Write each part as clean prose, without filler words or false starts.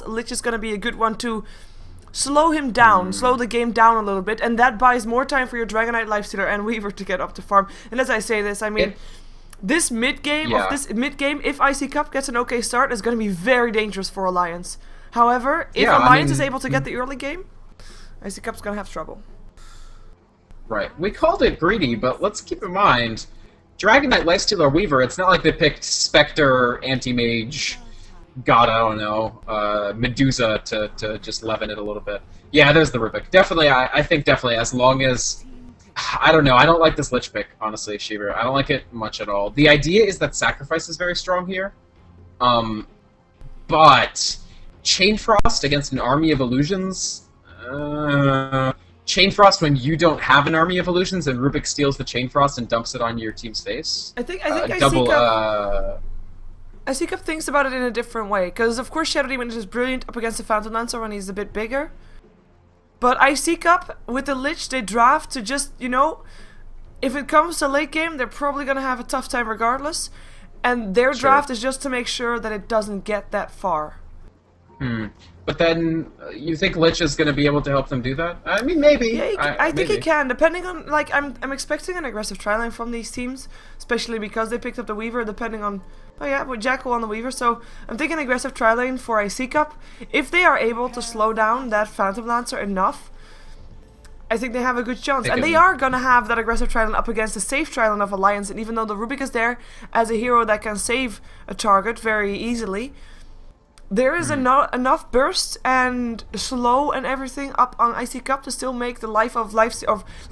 Lich is going to be a good one to slow him down, slow the game down a little bit, and that buys more time for your Dragon Knight, Lifestealer, and Weaver to get up to farm. And as I say this, I mean, this mid game, if iCCup gets an okay start, is going to be very dangerous for Alliance. However, if Alliance is able to get the early game, iCCup's going to have trouble. Right. We called it greedy, but let's keep in mind, Dragon Knight, Lifestealer, Weaver, it's not like they picked Spectre, Anti-Mage, God, I don't know, Medusa to just leaven it a little bit. Yeah, there's the Rubik. Definitely, I think definitely, as long as... I don't know, I don't like this Lich pick, honestly, Sheever. I don't like it much at all. The idea is that Sacrifice is very strong here, but Chain Frost against an army of illusions... Chain Frost when you don't have an army of illusions and Rubik steals the Chain Frost and dumps it on your team's face. I think iCCup thinks about it in a different way, because of course Shadow Demon is brilliant up against the Phantom Lancer when he's a bit bigger. But iCCup, with the Lich, they draft to just, you know, if it comes to late game, they're probably going to have a tough time regardless. And their draft is just to make sure that it doesn't get that far. But then, you think Lich is going to be able to help them do that? I mean, maybe. Yeah, I think he can, depending on, like, I'm expecting an aggressive try-line from these teams, especially because they picked up the Weaver, depending on, with Jackal on the Weaver, so I'm thinking aggressive try-line for iCCup. If they are able to slow down that Phantom Lancer enough, I think they have a good chance. And they are going to have that aggressive try-line up against the safe try-line of Alliance, and even though the Rubik is there as a hero that can save a target very easily, there is enough burst and slow and everything up on iCCup to still make the life of like,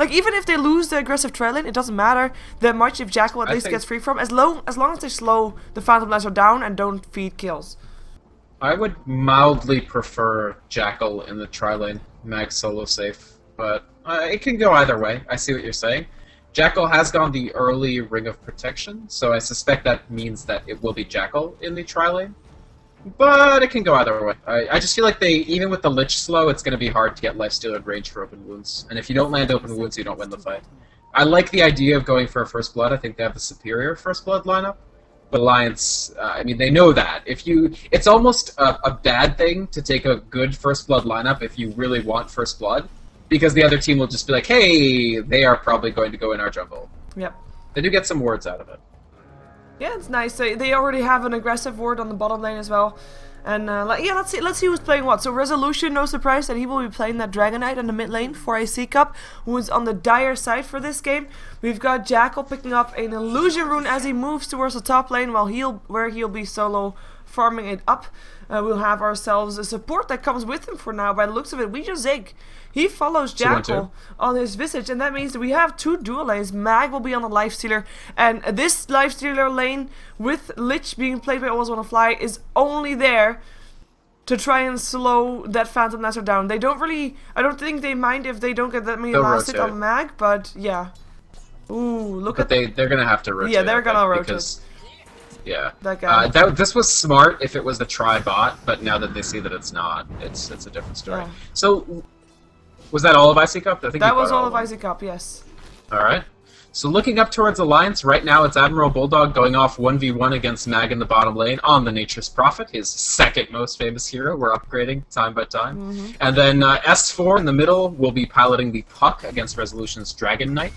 even if they lose the aggressive trail lane, it doesn't matter that much if Jackal at least gets free from, as long as they slow the Phantom Lancer down and don't feed kills. I would mildly prefer Jackal in the tri lane, mag solo safe, but it can go either way. I see what you're saying. Jackal has gone the early Ring of Protection, so I suspect that means that it will be Jackal in the tri lane. But it can go either way. I just feel like even with the Lich slow, it's going to be hard to get Lifestealer in range for open wounds. And if you don't land open wounds, you don't win the fight. I like the idea of going for a First Blood. I think they have the superior First Blood lineup. But Alliance, I mean, they know that. It's almost a bad thing to take a good First Blood lineup if you really want First Blood, because the other team will just be like, hey, they are probably going to go in our jungle. Yep. They do get some wards out of it. Yeah, it's nice. They already have an aggressive ward on the bottom lane as well. And let's see who's playing what. So Resolution, no surprise that he will be playing that Dragon Knight in the mid lane for iCCup, who is on the dire side for this game. We've got Jackal picking up an illusion rune as he moves towards the top lane, while he'll be solo farming it up. We'll have ourselves a support that comes with him for now. By the looks of it, we just Zig. He follows Jackal on his Visage, and that means that we have two dual lanes. Mag will be on the Lifestealer, and this Lifestealer lane with Lich being played by Always Wanna Fly is only there to try and slow that Phantom Lancer down. They don't really, I don't think they mind if they don't get that many last hit on Mag, but yeah. Ooh, look at they're gonna have to rotate. Yeah, they're gonna rotate. Because, yeah. That guy. This was smart if it was the try bot, but now that they see that it's not, it's a different story. Yeah. So, was that all of iCCup? I think that was all of iCCup, yes. Alright. So looking up towards Alliance, right now it's Admiral Bulldog going off 1v1 against Mag in the bottom lane on the Nature's Prophet, his second most famous hero. We're upgrading time by time. And then S4 in the middle will be piloting the Puck against Resolution's Dragon Knight.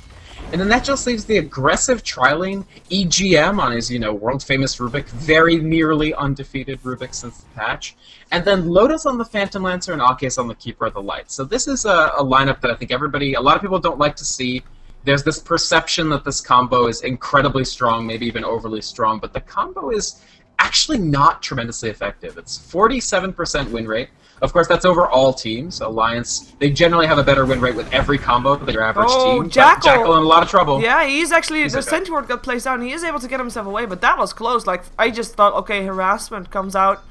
And then that just leaves the aggressive tri-lane EGM on his, world-famous Rubik, very nearly undefeated Rubik since the patch. And then Lotus on the Phantom Lancer and Akes on the Keeper of the Light. So this is a lineup that I think a lot of people don't like to see. There's this perception that this combo is incredibly strong, maybe even overly strong, but the combo is actually not tremendously effective. It's 47% win rate. Of course, that's over all teams. Alliance, they generally have a better win rate with every combo than their average team. Jackal in a lot of trouble. Yeah, he's actually, the Sentry Ward got placed down. He is able to get himself away, but that was close. Like, I just thought, okay, harassment comes out,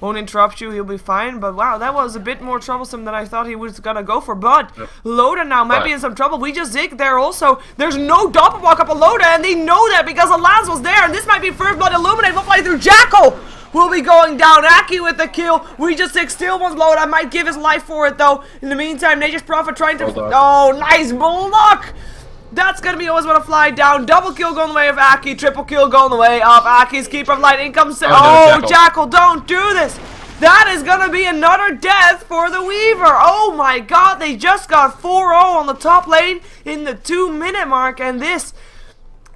won't interrupt you, he'll be fine. But wow, that was a bit more troublesome than I thought he was gonna go for. But Loda now might be in some trouble. We just Zig there also. There's no doppelwalk up on Loda, and they know that because Alliance was there. And this might be First Blood Illuminate. We'll fly through Jackal. Will be going down. Aki with the kill. We just Zig still wants Loda. Might give his life for it though. In the meantime, Nature's Prophet trying to. Oh, nice block. That's gonna be Always Wanna Fly down. Double kill going the way of Aki. Triple kill going the way of Aki's Keeper of Light. In comes... Oh, Jackal, don't do this! That is gonna be another death for the Weaver. Oh my god, they just got 4-0 on the top lane in the 2-minute mark, and this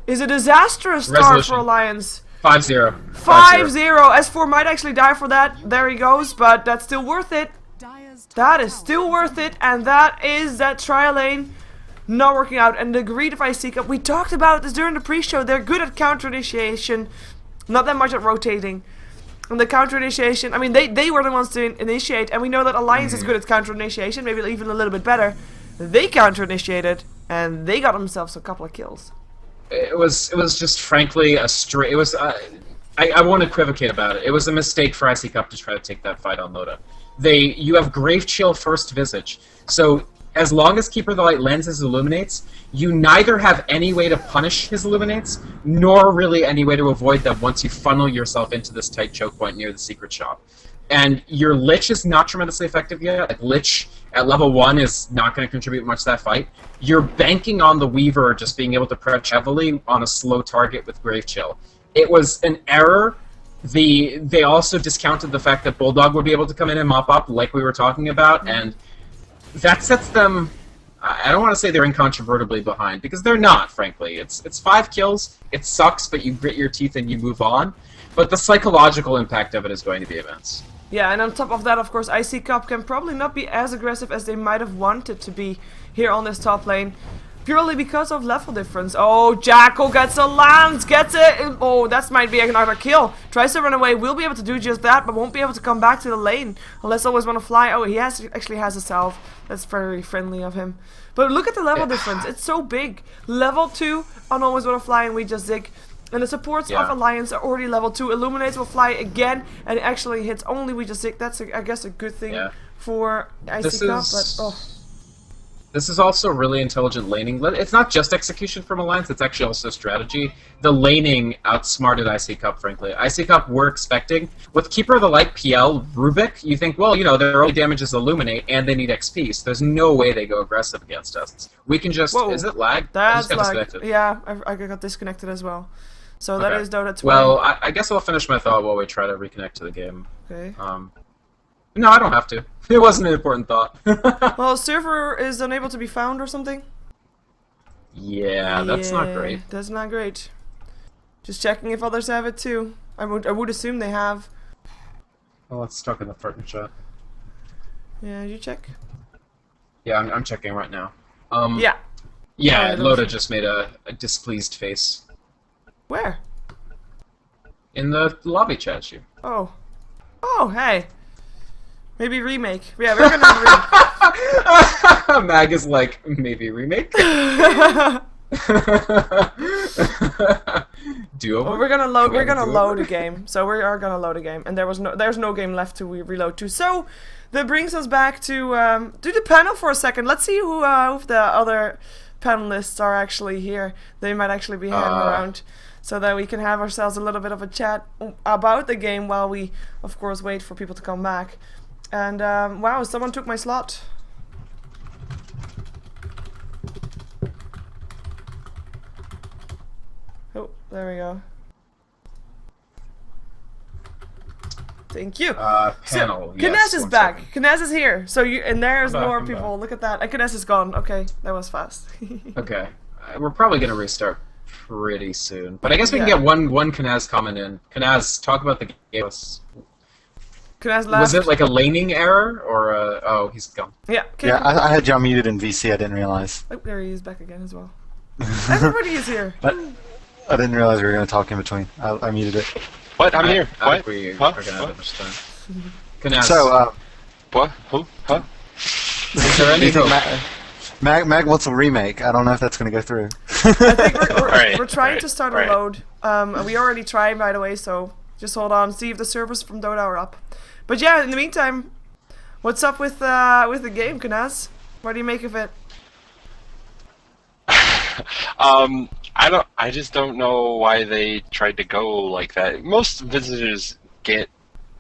is a disastrous start for Alliance. 5-0. 5-0. S4 might actually die for that. There he goes, but that's still worth it. That is still worth it, and that is that trial lane not working out. And the greed of iCCup, we talked about this during the pre-show. They're good at counter initiation, not that much at rotating. And the counter initiation, I mean, they were the ones to initiate, and we know that Alliance is good at counter initiation, maybe even a little bit better. They counter initiated, and they got themselves a couple of kills. It was just frankly a straight. It was. I won't equivocate about it. It was a mistake for iCCup to try to take that fight on Dota. You have Grave Chill first Visage, so as long as Keeper of the Light lends his Illuminates, you neither have any way to punish his Illuminates, nor really any way to avoid them once you funnel yourself into this tight choke point near the secret shop. And your Lich is not tremendously effective yet. Like, Lich at level 1 is not going to contribute much to that fight. You're banking on the Weaver just being able to press heavily on a slow target with Grave Chill. It was an error. They also discounted the fact that Bulldog would be able to come in and mop up, like we were talking about, and that sets them. I don't want to say they're incontrovertibly behind, because they're not, frankly. It's 5 kills. It sucks, but you grit your teeth and you move on. But the psychological impact of it is going to be immense. Yeah, and on top of that, of course, iCCup can probably not be as aggressive as they might have wanted to be here on this top lane, purely because of level difference. Oh, Jackal gets a lance, gets it. Oh, that might be another kill. Tries to run away, will be able to do just that, but won't be able to come back to the lane unless always want to fly. Oh, he actually has a salve. That's very friendly of him. But look at the level difference. It's so big. Level 2 on always want to fly, and we just zig. And the supports of Alliance are already level 2. Illuminates will fly again, and it actually hits only we just zig. That's, I guess, a good thing for iCCup. But this is also really intelligent laning. It's not just execution from Alliance, it's actually also strategy. The laning outsmarted iCCup, frankly. iCCup were expecting. With Keeper of the Light PL, Rubik, you think, well, you know, their only damage is Illuminate, and they need XP, so there's no way they go aggressive against us. We can just... Whoa, is it lag? That's lag. Yeah, I got disconnected as well. So that is Dota 20. Well, I guess I'll finish my thought while we try to reconnect to the game. Okay. No, I don't have to. It wasn't an important thought. Well, server is unable to be found or something? Yeah, that's not great. That's not great. Just checking if others have it too. I would assume they have. Well, it's stuck in the front chat. Yeah, you check? Yeah, I'm checking right now. Yeah. Yeah, Loda just made a displeased face. Where? In the lobby chat, you. Oh. Oh, hey. Maybe remake. Yeah, we're gonna remake. Mag is like, maybe remake? Do well, we're gonna load a game. So we are gonna load a game, and there's no game left to reload to. So that brings us back to do the panel for a second. Let's see who the other panelists are actually here. They might actually be hanging around, so that we can have ourselves a little bit of a chat about the game while we, of course, wait for people to come back. And wow, someone took my slot. Oh, there we go. Thank you. Panel. So, Kness is back. Kness is here. So and there's more people. Look at that. And Kness is gone. Okay, that was fast. Okay, we're probably gonna restart pretty soon. But I guess we can get one Kness comment in. Kness, talk about the game. Was it like a laning error, or oh, he's gone. Yeah. Yeah, I had you unmuted in VC. I didn't realize. Oh, there he is back again as well. Everybody is here. But I didn't realize we were going to talk in between. I muted it. What? I'm here. I What? think we Huh? are gonna have this time. Kness, So, What? Who? Huh? is there any hope? Mag wants a remake. I don't know if that's going to go through. I think we're trying Right, to start right. a load. And we already tried, by the way, so just hold on. See if the servers from Dota are up. But yeah, in the meantime, what's up with the game, Kness? What do you make of it? I just don't know why they tried to go like that. Most visitors get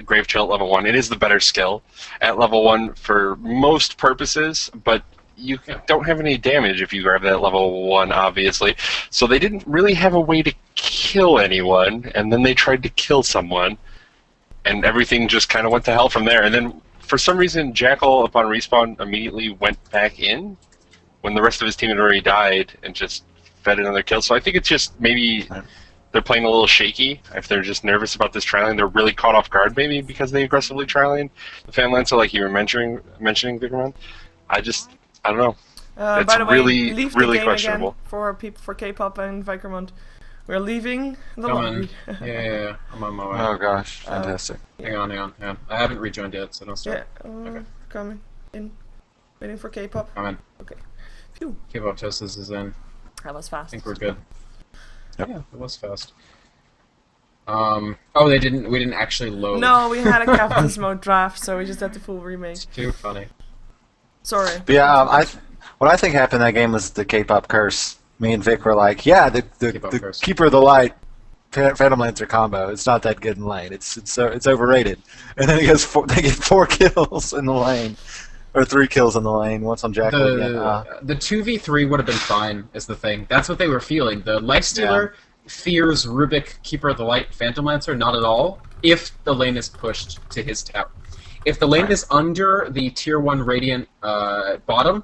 Grave Chill at level 1. It is the better skill at level 1 for most purposes, but you don't have any damage if you grab that level 1, obviously. So they didn't really have a way to kill anyone, and then they tried to kill someone. and everything just kind of went to hell from there. And then for some reason, Jackal upon respawn immediately went back in when the rest of his team had already died and just fed another kill. So I think it's just maybe they're playing a little shaky. If they're just nervous about this trialing, they're really caught off guard maybe because they aggressively trialing the fan line. So like you were mentioning Vykromond, I don't know. It's by the way, really, leave really the game questionable. again for K-pop and Vykromond. We're leaving the Come lobby. Yeah, I'm on my way. Oh gosh, fantastic. Hang on. I haven't rejoined yet, so don't start. Yeah, Okay. coming in. Waiting for K-pop. I'm in. Okay. Phew. K-poptosis is in. That was I fast. think we're good. Yep. Yeah, it was fast. Oh, we didn't actually load. No, we had a captain's mode draft, so we just had the full remake. It's too funny. Sorry. But yeah, what I think happened in that game was the K-pop curse. Me and Vic were like, yeah, the curse. Keeper of the Light Phantom Lancer combo. It's not that good in lane. It's overrated. And then they get 4 kills in the lane, or 3 kills in the lane. Once on Jackal again. The 2v3 would have been fine, is the thing. That's what they were feeling. The Lifestealer fears Rubik, Keeper of the Light, Phantom Lancer, not at all, if the lane is pushed to his tower. If the lane is under the tier 1 Radiant bottom,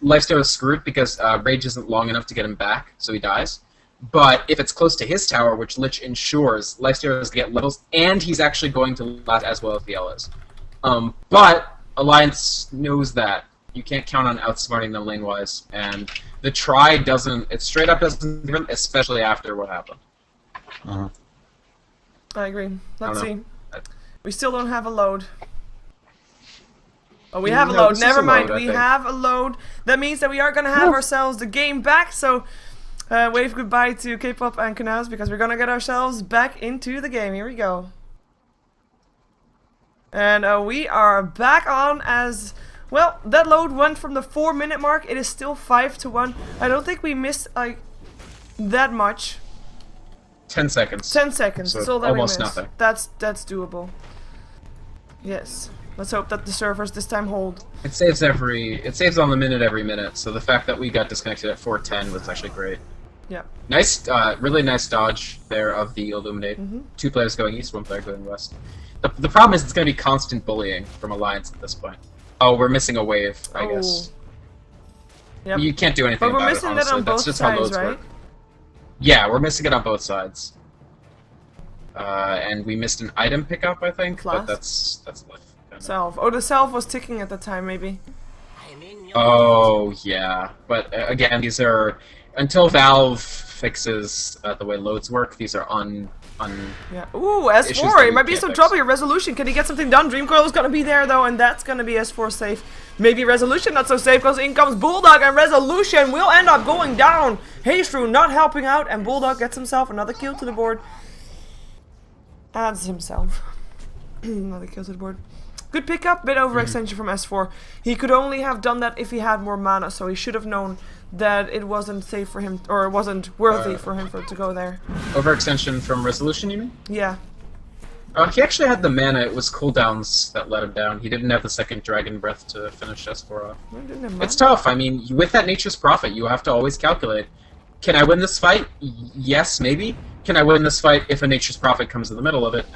Lifestealer is screwed because Rage isn't long enough to get him back, so he dies. But if it's close to his tower, which Lich ensures, Lifestealer is going to get levels, and he's actually going to last as well as the L is. But Alliance knows that. You can't count on outsmarting them lane-wise, and the try doesn't, it straight up doesn't give them, especially after what happened. I agree. Let's I see. don't know. We still don't have a load. Oh, we have a No, load. this is Never a mind. load, I We think. have a load. That means that we are going to have ourselves the game back. So, wave goodbye to K-pop and Canals because we're going to get ourselves back into the game. Here we go. And we are back on as... Well, that load went from the 4-minute mark. It is still 5-1. I don't think we missed like that much. 10 seconds. 10 seconds. So That's all that almost we missed. nothing. That's doable. Yes. Let's hope that the servers this time hold. It saves on the minute every minute, so the fact that we got disconnected at 4:10 was actually great. Yeah. Nice, really nice dodge there of the Illuminate. 2 players going east, 1 player going west. The problem is it's going to be constant bullying from Alliance at this point. Oh, we're missing a wave, I guess. Yep. You can't do anything But we're about missing it, that honestly. on That's both just how sides, loads right? work. Yeah, we're missing it on both sides. And we missed an item pickup, I think, Class. but that's life. Self. Oh, the self was ticking at the time, maybe. Oh, yeah. But again, these are... Until Valve fixes the way loads work, these are Yeah. Ooh, Issues that S4. we It might be can't some fix. trouble here. Resolution. Can he get something done? Dreamcoil is going to be there, though, and that's going to be S4 safe. Maybe Resolution not so safe because in comes Bulldog, and Resolution will end up going down. Haystrew not helping out, and Bulldog gets himself another kill to the board. Adds himself another kill to the board. Good pickup, bit overextension from S4. He could only have done that if he had more mana, so he should have known that it wasn't safe for him, or it wasn't worthy for him to go there. overextension from Resolution, you mean? Yeah. He actually had the mana. It was cooldowns that let him down. He didn't have the second Dragon Breath to finish S4 off. I didn't have mana. It's tough. I mean, with that Nature's Prophet, you have to always calculate. Can I win this fight? Yes, maybe. Can I win this fight if a Nature's Prophet comes in the middle of it?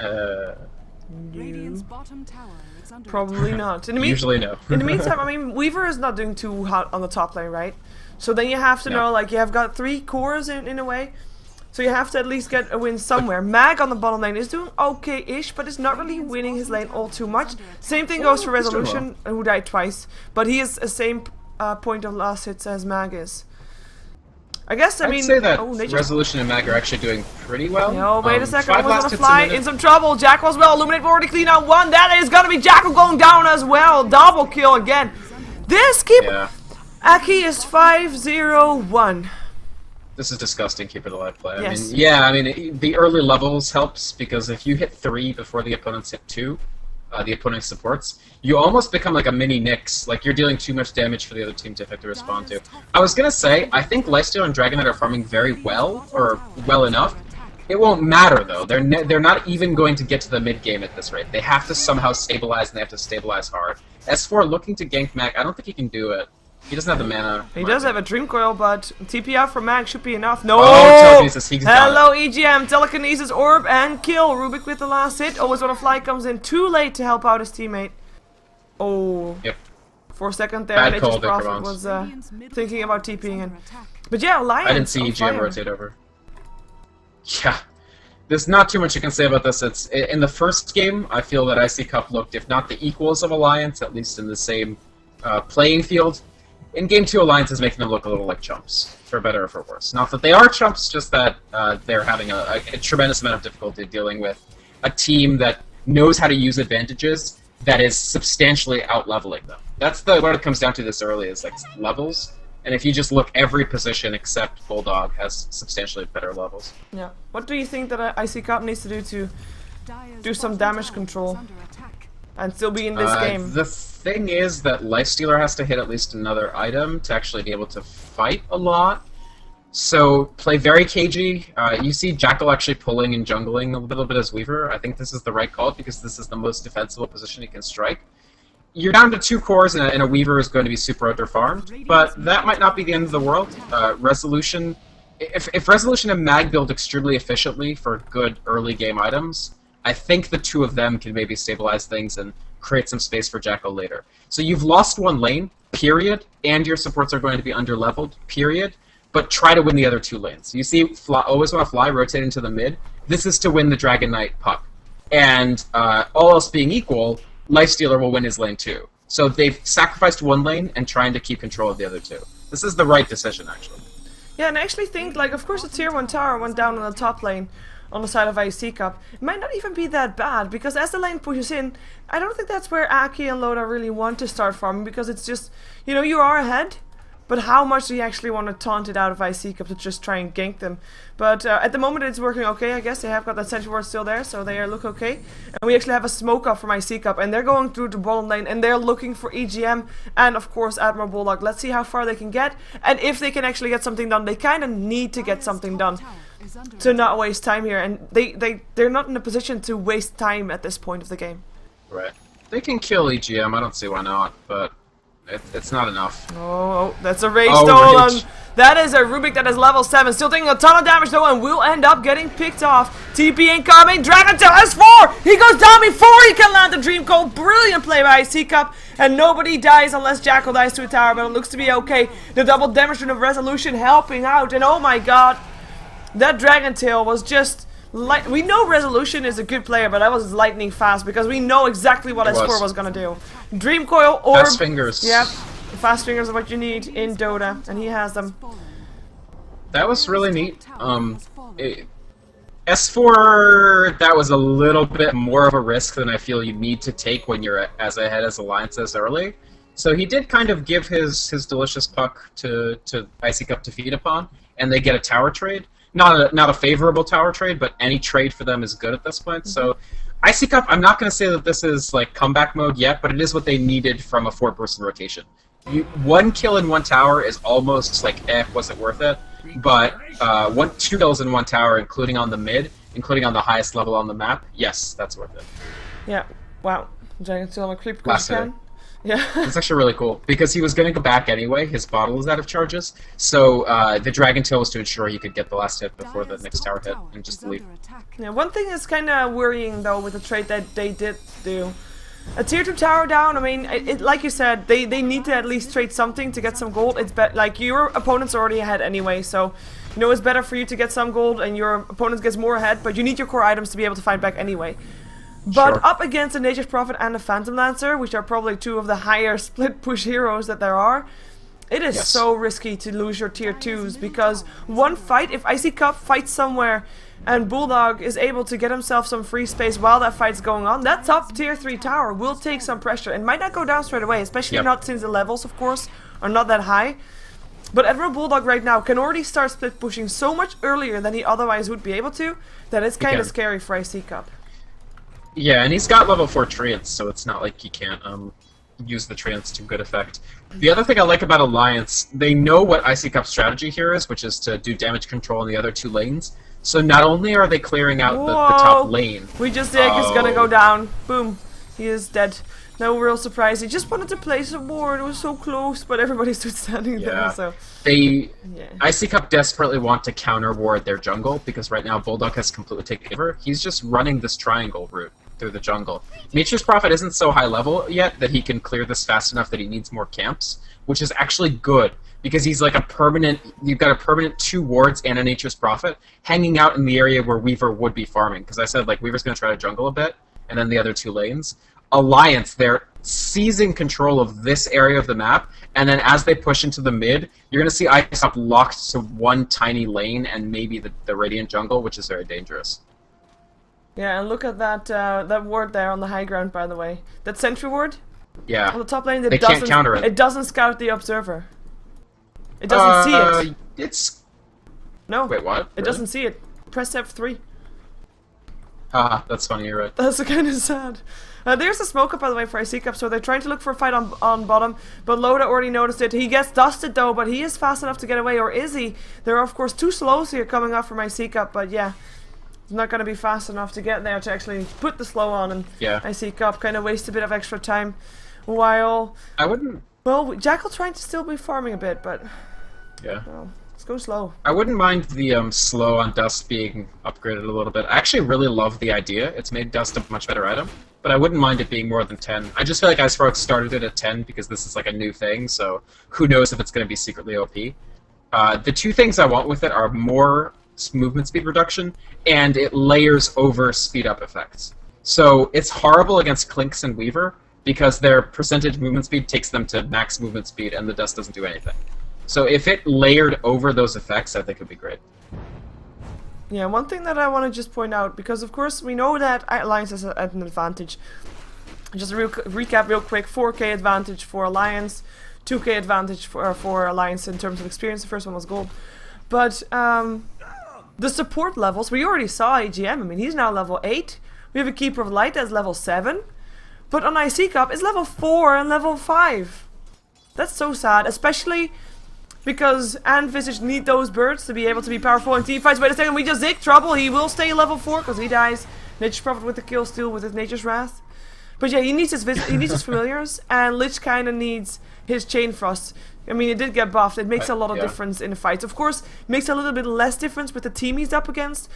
Radiant's bottom tower is under Probably not. Usually no. In the meantime, I mean, Weaver is not doing too hot on the top lane, right? So then you have to No. know, like, you have got 3 cores in a way. So you have to at least get a win somewhere. Mag on the bottom lane is doing okay-ish, but is not really winning his lane all too much. Same thing goes for he's doing Resolution, who died twice. But he is the same point of last hits as Mag is. I guess, I mean... I'd say that oh, Nature's Resolution and Mag are actually doing pretty well. No, wait a second, 5 I was last gonna hits a fly minute. in some trouble. Jackal as well. Illuminate will already clean out 1. That is gonna be Jackal going down as well. Double kill again. This keep Yeah. Aki is 5-0-1. This is disgusting, keep it alive play. Yes. I mean, yeah, I mean, the early levels helps, because if you hit 3 before the opponents hit 2, the opponent supports, you almost become like a mini Nyx, like you're dealing too much damage for the other team to have to respond to. I was gonna say, I think Lifesteal and Dragon Knight are farming very well, or well enough. It won't matter though, they're not even going to get to the mid game at this rate. They have to somehow stabilize, and they have to stabilize hard. S4 looking to gank Mac, I don't think he can do it. He doesn't have the mana. He does have a Dream Coil, but TP out from Mag should be enough. No! Oh, telekinesis, he's got Hello, EGM. Telekinesis Orb and kill. Rubik with the last hit. Always when a fly comes in too late to help out his teammate. Oh. Yep. For a second there, Bad Nature's call, Prophet Vykromond. was thinking about TPing in. But yeah, Lions. I didn't see on EGM fire. rotate over. Yeah. There's not too much you can say about this. It's in the first game, I feel that iCCup looked, if not the equals of Alliance, at least in the same playing field. In Game 2, Alliance is making them look a little like chumps, for better or for worse. Not that they are chumps, just that they're having a tremendous amount of difficulty dealing with a team that knows how to use advantages that is substantially out-leveling them. That's what it comes down to this early, is like levels. And if you just look, every position except Bulldog has substantially better levels. Yeah. What do you think that iCCup needs to do to do some damage control and still be in this game? The thing is that Lifestealer has to hit at least another item to actually be able to fight a lot. So play very cagey. You see Jackal actually pulling and jungling a little bit as Weaver. I think this is the right call because this is the most defensible position he can strike. You're down to 2 cores and a Weaver is going to be super underfarmed, but that might not be the end of the world. Resolution, if Resolution and Mag build extremely efficiently for good early game items, I think the 2 of them can maybe stabilize things and create some space for Jackal later. So you've lost 1 lane, period, and your supports are going to be under-leveled, period, but try to win the other 2 lanes. You see, always want to fly, rotate into the mid. This is to win the Dragon Knight puck. And all else being equal, Lifestealer will win his lane too. So they've sacrificed 1 lane and trying to keep control of the other 2. This is the right decision, actually. Yeah, and I actually think, like, of course the tier 1 tower went down on the top lane on the side of iCCup. It might not even be that bad, because as the lane pushes in, I don't think that's where Aki and Loda really want to start farming, because it's just, you know, you are ahead, but how much do you actually want to taunt it out of iCCup to just try and gank them? But at the moment it's working okay, I guess. They have got that sentry ward still there, so they look okay. And we actually have a smoke up from iCCup, and they're going through the bottom lane, and they're looking for EGM and, of course, Admiral Bulldog. Let's see how far they can get, and if they can actually get something done. They kind of need to get something done to not waste time here, and they're not in a position to waste time at this point of the game. Right. They can kill EGM, I don't see why not, but it's not enough. Oh, that's a rage Oh, stolen. rage. That is a Rubik that is level 7, still taking a ton of damage though, and will end up getting picked off. TP incoming, Dragon Tail S4! He goes down before he can land the Dream Cold. Brilliant play by iCCup, and nobody dies unless Jackal dies to a tower, but it looks to be okay. The double damage of Resolution helping out, and oh my god, that Dragon Tail was just... we know Resolution is a good player, but that was lightning fast because we know exactly what S4 was gonna do. Dream Coil, Orb. Fast fingers. Yep. Fast fingers are what you need in Dota, and he has them. That was really neat. S4, that was a little bit more of a risk than I feel you need to take when you're as ahead as Alliance as early. So he did kind of give his delicious puck to iCCup to feed upon, and they get a tower trade. Not a favorable tower trade, but any trade for them is good at this point. So iCCup, I'm not going to say that this is like comeback mode yet, but it is what they needed from a 4-person rotation. 1 kill in 1 tower is almost like, was it worth it? But 2 kills in 1 tower, including on the mid, including on the highest level on the map, yes, that's worth it. Yeah. Wow. Dragon still on a creep Last can. Yeah. It's actually really cool, because he was going to go back anyway, his bottle is out of charges, so the Dragon Tail was to ensure he could get the last hit before the next tower hit, and just leave. Yeah, one thing is kind of worrying though with the trade that they did do. A tier 2 tower down, I mean, like you said, they need to at least trade something to get some gold. It's like your opponent's already ahead anyway, so you know it's better for you to get some gold and your opponent gets more ahead, but you need your core items to be able to fight back anyway. But Sure. up against the Nature's Prophet and the Phantom Lancer, which are probably 2 of the higher split push heroes that there are, it is so risky to lose your tier 2s, because one fight, if iCCup fights somewhere and Bulldog is able to get himself some free space while that fight's going on, that top tier 3 tower will take some pressure and might not go down straight away, especially not since the levels, of course, are not that high. But Admiral Bulldog right now can already start split pushing so much earlier than he otherwise would be able to, that it's kind of scary for iCCup. Yeah, and he's got level 4 treants, so it's not like he can't use the treants to good effect. The other thing I like about Alliance, they know what iCCup's strategy here is, which is to do damage control in the other 2 lanes. So not only are they clearing out the top lane... We just dig is gonna go down. Boom. He is dead. No real surprise. He just wanted to place a ward. It was so close, but everybody stood standing there. So They, yeah. iCCup desperately want to counter ward their jungle because right now Bulldog has completely taken over. He's just running this triangle route through the jungle. Nature's Prophet isn't so high level yet that he can clear this fast enough that he needs more camps, which is actually good because he's like a permanent. You've got a permanent 2 wards and a Nature's Prophet hanging out in the area where Weaver would be farming. Because I said like Weaver's going to try to jungle a bit, and then the other 2 lanes. Alliance, they're seizing control of this area of the map, and then as they push into the mid, you're going to see iCCup locked to one tiny lane and maybe the Radiant jungle, which is very dangerous. Yeah, and look at that that ward there on the high ground, by the way. That sentry ward Yeah. on the top lane. They can't counter it. It doesn't scout the observer. It doesn't see it. It's... No. Wait, what? It Really? doesn't see it. Press F3. Haha, that's funny, you're right. That's kind of sad. There's a smoke up, by the way, for iCCup, so they're trying to look for a fight on bottom, but Loda already noticed it. He gets dusted, though, but he is fast enough to get away, or is he? There are, of course, 2 slows here coming up from iCCup, but yeah, he's not going to be fast enough to get there to actually put the slow on, and Yeah. iCCup kind of waste a bit of extra time while... I wouldn't... Well, Jackal trying to still be farming a bit, but... Yeah. Well, let's go slow. I wouldn't mind the slow on Dust being upgraded a little bit. I actually really love the idea. It's made Dust a much better item. But I wouldn't mind it being more than 10. I just feel like Icefrog started it at 10 because this is like a new thing, so who knows if it's going to be secretly OP. The 2 things I want with it are more movement speed reduction, and it layers over speed up effects. So it's horrible against Clinks and Weaver because their percentage movement speed takes them to max movement speed and the Dust doesn't do anything. So if it layered over those effects, I think it would be great. Yeah, one thing that I want to just point out, because of course we know that Alliance is at an advantage. Just a recap real quick, 4k advantage for Alliance, 2k advantage for Alliance in terms of experience. The first one was gold. But the support levels, we already saw AGM, I mean he's now level 8. We have a Keeper of Light that's level 7. But on iCCup it's level 4 and level 5. That's so sad, especially... because Visage need those birds to be able to be powerful in team fights. Wait a second, we just Zig trouble. He will stay level 4 because he dies. Nature's Prophet with the kill steal with his Nature's Wrath. But yeah, he needs his familiars, and Lich kind of needs his Chain Frost. I mean, it did get buffed. It makes a lot of difference in the fights. Of course, makes a little bit less difference with the team he's up against.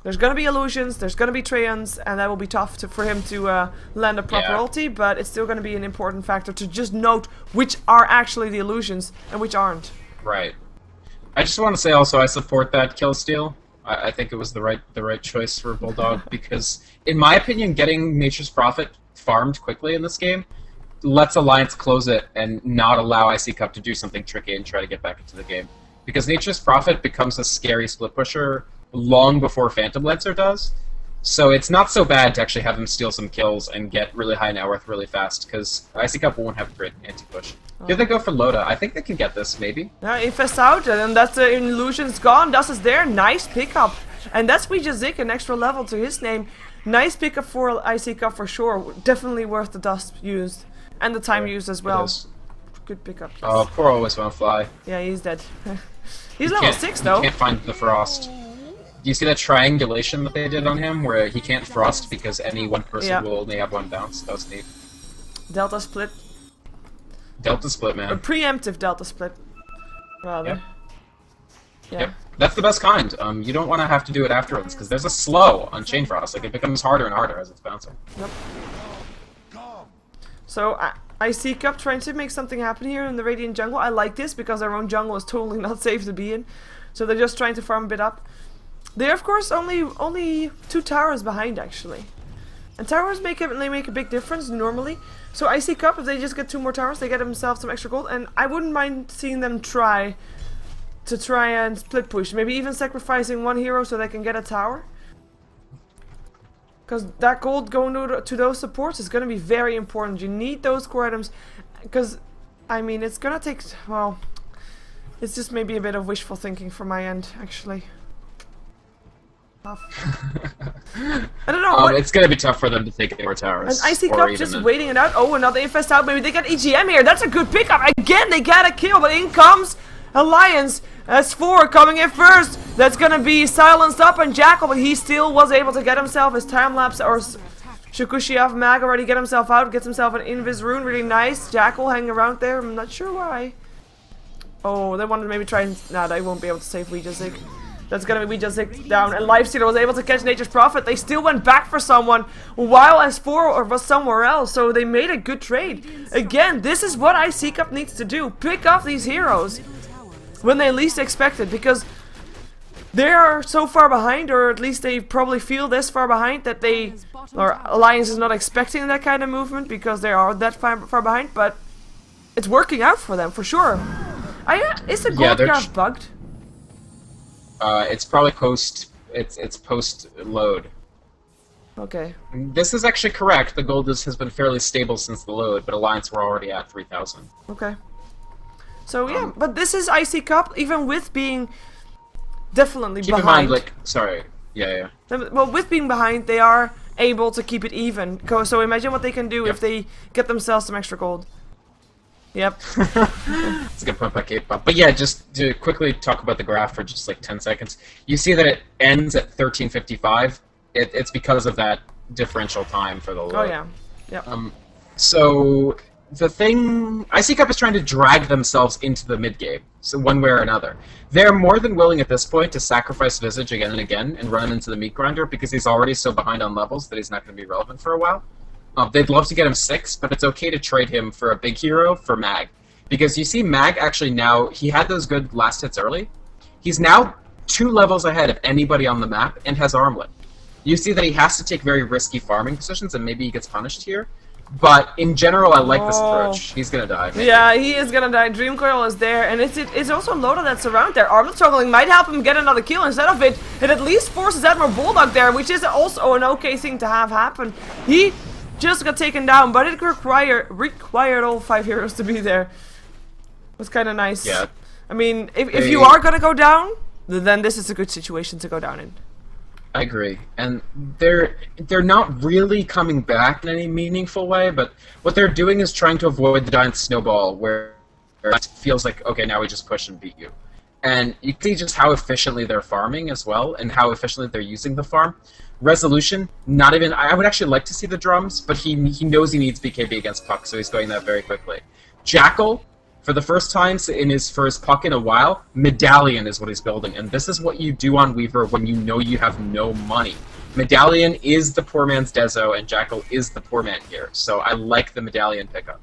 There's gonna be illusions, there's gonna be Treants, and that will be tough for him to land a proper ulti. But it's still gonna be an important factor to just note which are actually the illusions and which aren't. Right. I just want to say also I support that kill steal. I think it was the right choice for Bulldog because, in my opinion, getting Nature's Prophet farmed quickly in this game lets Alliance close it and not allow iCCup to do something tricky and try to get back into the game. Because Nature's Prophet becomes a scary split pusher long before Phantom Lancer does. So it's not so bad to actually have him steal some kills and get really high net worth really fast, because iCCup won't have a great anti-push. Here they go for Loda. I think they can get this, maybe. Yeah, Infest out, and that's the illusion's gone. Dust is there. Nice pickup. And that's we just Zik, an extra level to his name. Nice pickup for iCCup for sure. Definitely worth the dust used. And the time used as well. Good pickup. Yes. Oh, poor always won't fly. Yeah, he's dead. He's level 6 though. He can't find the frost. Do you see that triangulation that they did on him, where he can't frost because any one person will only have 1 bounce? That was neat. Delta split. Delta split, man. A preemptive delta split, rather. Yep. Yeah. Yep. That's the best kind. You don't want to have to do it afterwards, because there's a slow on Chain Frost. Like, it becomes harder and harder as it's bouncing. Yep. So, iCCup trying to make something happen here in the Radiant jungle. I like this, because their own jungle is totally not safe to be in. So they're just trying to farm a bit up. They're, of course, only 2 towers behind, actually. And towers make a big difference, normally. So iCCup, if they just get 2 more towers, they get themselves some extra gold. And I wouldn't mind seeing them try and split push. Maybe even sacrificing 1 hero so they can get a tower. Because that gold going to those supports is going to be very important. You need those core items. Because, I mean, it's going to take... Well, it's just maybe a bit of wishful thinking from my end, actually. I don't know. It's gonna be tough for them to take more towers. And iCCup just waiting it out. Oh, another infest out. Maybe they got EGM here. That's a good pickup. Again, they got a kill, but in comes Alliance. S4 coming in first. That's gonna be silenced up on Jackal, but he still was able to get himself his time lapse or Shakushiov Mag already get himself out, gets himself an Invis rune, really nice. Jackal hanging around there, I'm not sure why. Oh, they wanted to maybe try and... Nah, they won't be able to save Weejazik. That's gonna be Weejazik down, and Lifestealer was able to catch Nature's Prophet. They still went back for someone, while S4 was somewhere else, so they made a good trade. Again, this is what iCCup needs to do. Pick off these heroes when they least expect it, because they are so far behind, or at least they probably feel this far behind, that they... Or Alliance is not expecting that kind of movement, because they are that far behind, but it's working out for them, for sure. Is the gold graph bugged? It's probably post. It's post load. Okay. This is actually correct. The gold has been fairly stable since the load, but Alliance were already at 3,000. Okay. So yeah, but this is iCCup, even with being definitely keep behind. in mind, like, sorry. Yeah. Well, with being behind, they are able to keep it even. So imagine what they can do if they get themselves some extra gold. Yep. That's a good point by K-pop. But yeah, just to quickly talk about the graph for just like 10 seconds. You see that it ends at 13:55. It's because of that differential time for the load. Oh yeah. Yep. So the thing, iCCup is trying to drag themselves into the mid game, so one way or another. They're more than willing at this point to sacrifice Visage again and again and run him into the meat grinder because he's already so behind on levels that he's not going to be relevant for a while. They'd love to get him 6, but it's okay to trade him for a big hero for Mag. Because you see Mag actually now, he had those good last hits early. He's now 2 levels ahead of anybody on the map and has Armlet. You see that he has to take very risky farming decisions and maybe he gets punished here. But in general, I like this approach. He's gonna die. Maybe. Yeah, he is gonna die. Dream Coil is there, and it's also Loda that's around there. Armlet struggling might help him get another kill. Instead of it at least forces Admiral Bulldog there, which is also an okay thing to have happen. He just got taken down, but it required all 5 heroes to be there. It was kind of nice. Yeah. I mean, if you are gonna go down, then this is a good situation to go down in. I agree, and they're not really coming back in any meaningful way, but what they're doing is trying to avoid the giant snowball where it feels like, okay, now we just push and beat you. And you can see just how efficiently they're farming as well, and how efficiently they're using the farm. Resolution, not even... I would actually like to see the drums, but he knows he needs BKB against Puck, so he's going that very quickly. Jackal, for the first time for his Puck in a while, Medallion is what he's building, and this is what you do on Weaver when you know you have no money. Medallion is the poor man's Dezo, and Jackal is the poor man here, so I like the Medallion pickup.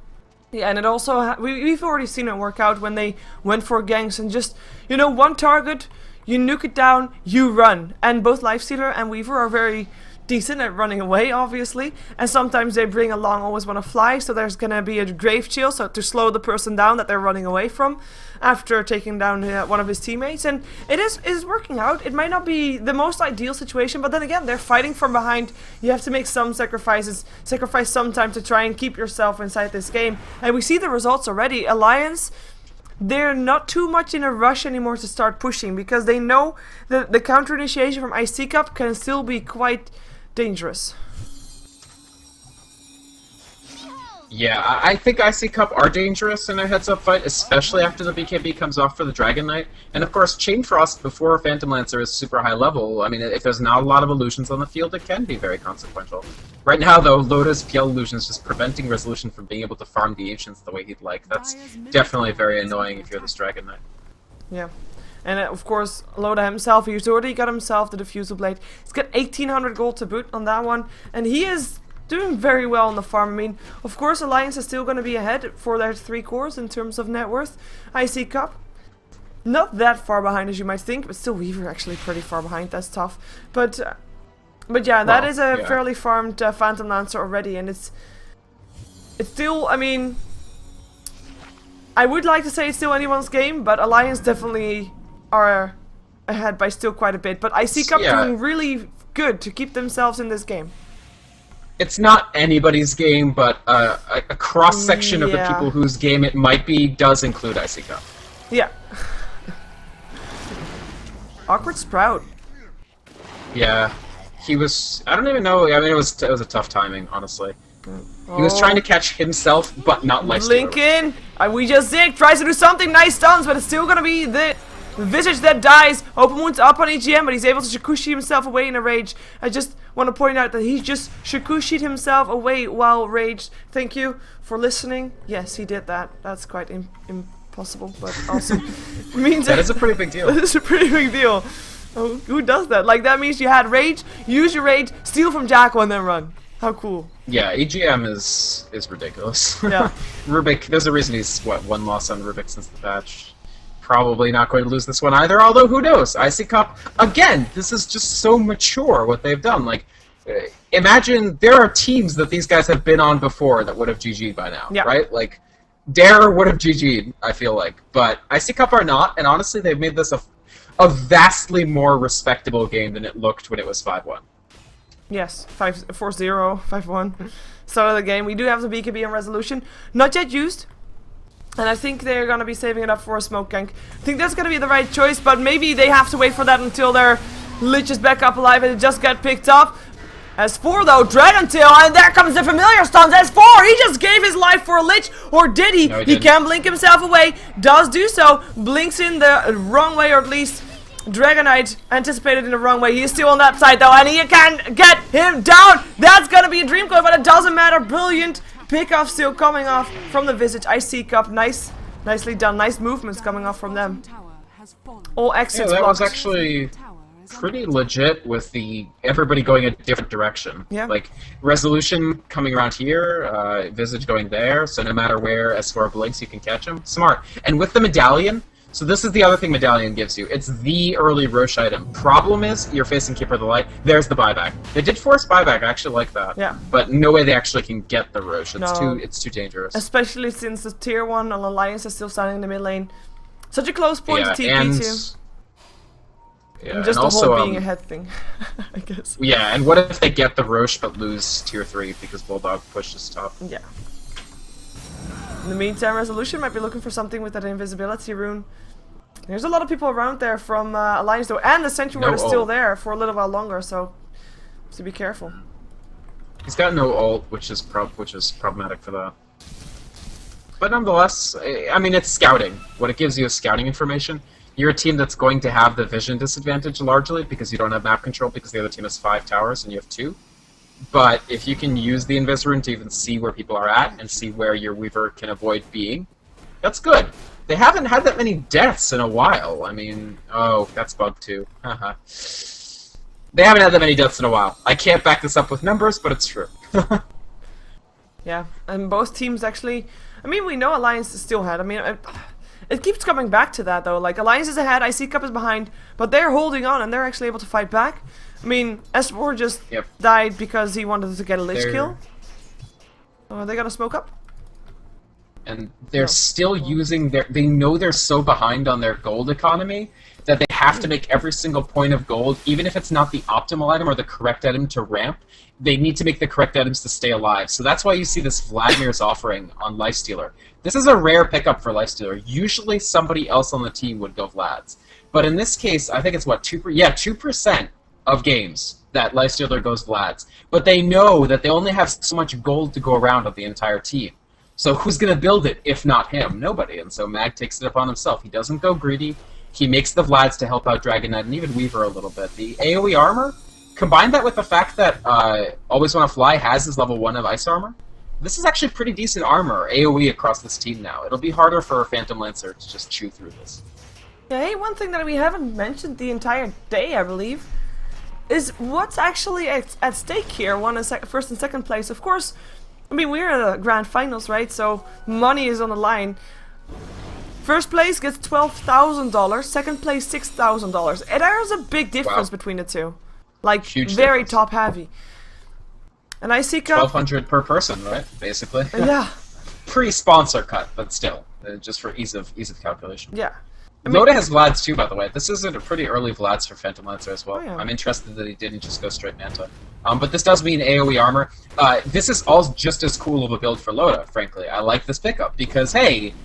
Yeah, and it also... we've already seen it work out when they went for ganks and just, you know, one target... You nuke it down, you run. And both Lifestealer and Weaver are very decent at running away, obviously. And sometimes they bring along Always Wanna Fly, so there's gonna be a Grave Chill, so to slow the person down that they're running away from after taking down one of his teammates. And it is working out. It might not be the most ideal situation, but then again, they're fighting from behind. You have to make some sacrifices, sacrifice some time to try and keep yourself inside this game. And we see the results already. Alliance... They're not too much in a rush anymore to start pushing because they know that the counter initiation from iCCup can still be quite dangerous. Yeah, I think iCCup are dangerous in a heads-up fight, especially after the BKB comes off for the Dragon Knight. And of course, Chain Frost before Phantom Lancer is super high level. I mean, if there's not a lot of illusions on the field, it can be very consequential. Right now, though, Loda's PL illusion is just preventing Resolution from being able to farm the Ancients the way he'd like. That's definitely very annoying if you're this Dragon Knight. Yeah. And of course, Loda himself, he's already got himself the Diffusal Blade. He's got 1800 gold to boot on that one. And he is... doing very well on the farm. I mean, of course, Alliance is still going to be ahead for their 3 cores in terms of net worth. iCCup, not that far behind as you might think, but still Weaver actually pretty far behind. That's tough. But yeah, that is a fairly farmed Phantom Lancer already, and it's still, I mean, I would like to say it's still anyone's game, but Alliance definitely are ahead by still quite a bit. But iCCup doing really good to keep themselves in this game. It's not anybody's game, but a cross-section of the people whose game it might be does include iCCup. Yeah. Awkward Sprout. Yeah. He was... I don't even know. I mean, it was a tough timing, honestly. He was trying to catch himself, but not Lifestealer. Lincoln! We just Zig tries to do something nice stuns, but it's still gonna be the Visage that dies. Open Wound's up on EGM, but he's able to Shakushi himself away in a rage. want to point out that he just shakushied himself away while raged. Thank you for listening. Yes, he did that. That's quite impossible, but awesome. Means That is a pretty big deal. That is a pretty big deal. Oh, who does that? Like, that means you had rage, use your rage, steal from Jacko, and then run. How cool. Yeah, EGM is ridiculous. Yeah. Rubik, there's a reason he's, what, 1 loss on Rubik since the patch. Probably not going to lose this one either, although who knows? iCCup, again, this is just so mature what they've done. Like, imagine there are teams that these guys have been on before that would have GG'd by now, right? Like, Dare would have GG'd, I feel like. But iCCup are not, and honestly, they've made this a vastly more respectable game than it looked when it was 5-1. Yes, 4-0, 5-1. Start of the game. We do have the BKB on resolution. Not yet used. And I think they're going to be saving it up for a smoke gank. I think that's going to be the right choice, but maybe they have to wait for that until their Lich is back up alive and it just got picked up. S4 though, Dragon Tail, and there comes the familiar stuns. S4, he just gave his life for a Lich, or did he? No, he can blink himself away, does do so, blinks in the wrong way, or at least Dragonite anticipated in the wrong way. He's still on that side though, and he can get him down. That's gonna be a dream coin, but it doesn't matter. Brilliant pick-off still coming off from the Visage. iCCup, nicely done. Nice movements coming off from them. All exits that blocked. was actually pretty legit with everybody going a different direction. Yeah. Like, Resolution coming around here, Visage going there, so no matter where S4 blinks, you can catch him. Smart. And with the Medallion, so this is the other thing Medallion gives you. It's the early Roche item. Problem is, you're facing Keeper of the Light. There's the buyback. They did force buyback, I actually like that. Yeah. But no way they actually can get the Roche. No. It's too dangerous. Especially since the tier 1 on Alliance is still standing in the mid lane. Such a close point to TP and, too. yeah, And just and the also, whole being ahead thing, I guess. Yeah, and what if they get the Roche but lose tier 3 because Bulldog pushes top? Yeah. In the meantime, Resolution might be looking for something with that invisibility rune. There's a lot of people around there from Alliance though, and the Sentry Ward is still there for a little while longer, so be careful. He's got no ult, which is problematic for that. But nonetheless, I mean, it's scouting. What it gives you is scouting information. You're a team that's going to have the vision disadvantage largely because you don't have map control because the other team has 5 towers and you have 2. But if you can use the Invis rune to even see where people are at and see where your Weaver can avoid being, that's good. They haven't had that many deaths in a while. I mean, oh, that's bug too. Haha. They haven't had that many deaths in a while. I can't back this up with numbers, but it's true. Yeah, and both teams actually. I mean, we know Alliance is still ahead. I mean, it keeps coming back to that though. Like, Alliance is ahead, iCCup is behind, but they're holding on and they're actually able to fight back. I mean, S4 just died because he wanted to get a Lich kill. Oh, are they gonna smoke up? And they're still using they know they're so behind on their gold economy that they have to make every single point of gold, even if it's not the optimal item or the correct item to ramp, they need to make the correct items to stay alive. So that's why you see this Vladimir's offering on Lifestealer. This is a rare pickup for Lifestealer. Usually somebody else on the team would go Vlad's. But in this case, I think it's what, 2% of games that Lifestealer goes Vlad's. But they know that they only have so much gold to go around on the entire team. So who's going to build it if not him? Nobody. And so Mag takes it upon himself. He doesn't go greedy. He makes the Vlads to help out Dragon Knight and even Weaver a little bit. The AoE armor, combine that with the fact that Always Wanna Fly has his level 1 of Ice armor. This is actually pretty decent armor, AoE across this team now. It'll be harder for Phantom Lancer to just chew through this. Yeah, hey, one thing that we haven't mentioned the entire day, I believe, is what's actually at stake here. First and second place. Of course, I mean, we're in the grand finals, right? So money is on the line. First place gets $12,000. Second place, $6,000. And there's a big difference between the two. Like, huge very difference. top heavy. And iCCup. 1,200 per person, right? Basically. Yeah. Pre-sponsor cut, but still, just for ease of calculation. Yeah. I mean, Loda has Vlads too, by the way. This is a pretty early Vlads for Phantom Lancer as well. Oh, yeah. I'm interested that he didn't just go straight Manta. But this does mean AoE armor. This is all just as cool of a build for Loda, frankly. I like this pickup because, hey,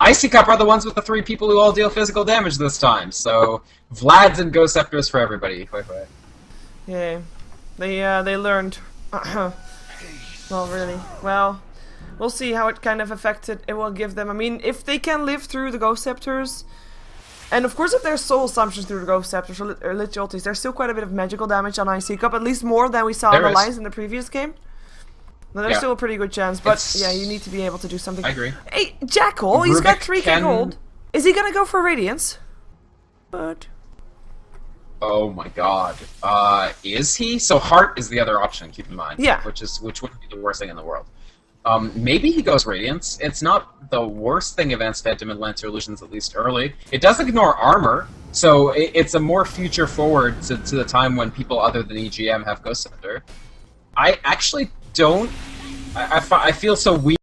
iCCup are the ones with the 3 people who all deal physical damage this time. So, Vlads and Ghost Scepters for everybody. Hoi hoi. Yeah. They learned. Not really. Well, we'll see how it kind of affected it will give them. I mean, if they can live through the Ghost Scepters, And of course, if there's soul assumptions through the Ghost Scepters or Lich Ultis, there's still quite a bit of magical damage on iCCup, at least more than we saw on the lines in the previous game. But there's still a pretty good chance, but yeah, you need to be able to do something. I agree. Hey, Jackal, he's got 3k gold. Is he gonna go for Radiance? But... Oh my god. Is he? So Heart is the other option, keep in mind. Yeah. Which wouldn't be the worst thing in the world. Maybe he goes Radiance. It's not the worst thing Advanced Phantom and Lancer Illusions, at least early. It does ignore armor, so it's a more future forward to the time when people other than EGM have Ghost Scepter. I actually don't... I feel so weird